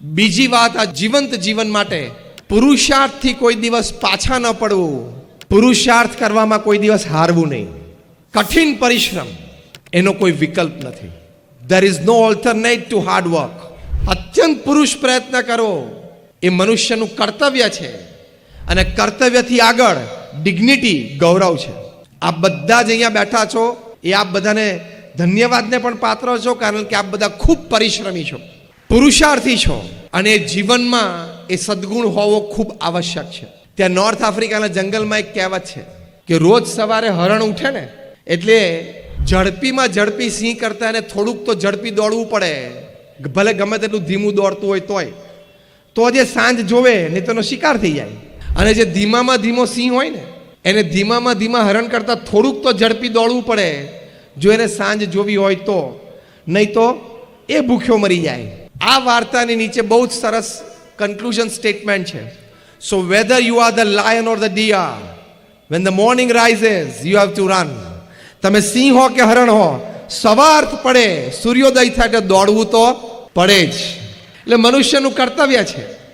બીજી વાત, આ જીવંત જીવન માટે પુરુષાર્થથી કોઈ દિવસ પાછા ન પડવું, પુરુષાર્થ કરવામાં કોઈ દિવસ હારવું નહીં. કઠિન પરિશ્રમ એનો કોઈ વિકલ્પ નથી. There is no alternate to hard work. અત્યંત પુરુષ પ્રયત્ન કરવો એ મનુષ્યનું કર્તવ્ય છે, અને કર્તવ્યથી આગળ ડિગ્નિટી, ગૌરવ છે. આપ બધા જ અહીંયા બેઠા છો એ આપ બધાને ધન્યવાદને પણ પાત્ર છો, કારણ કે આપ બધા ખૂબ પરિશ્રમી છો, પુરુષાર્થી છો, અને જીવનમાં એ સદગુણ હોવો ખૂબ આવશ્યક છે. ત્યાં નોર્થ આફ્રિકાના જંગલમાં એક કહેવત છે કે રોજ સવારે હરણ ઉઠે ને એટલે ઝડપીમાં ઝડપી સિંહ કરતા એને થોડુંક તો ઝડપી દોડવું પડે, ભલે ગમે તેટલું ધીમું દોડતું હોય તોય, તો જે સાંજ જોવે નહીં તો એનો શિકાર થઈ જાય. અને જે ધીમામાં ધીમો સિંહ હોય ને એને ધીમામાં ધીમા હરણ કરતા થોડુંક તો ઝડપી દોડવું પડે જો એને સાંજ જોવી હોય તો, નહીં તો એ ભૂખ્યો મરી જાય. આ વાર્તાની નીચે બહુ જ સરસ કન્ક્લુઝન સ્ટેટમેન્ટ છે. So whether you are the lion or the deer, when the morning rises you have to run. તમે સિંહ હો કે હરણ હો, સવાર પડે, સૂર્યોદય થાય એટલે દોડવું તો પડે જ. એટલે મનુષ્યનું કર્તવ્ય છે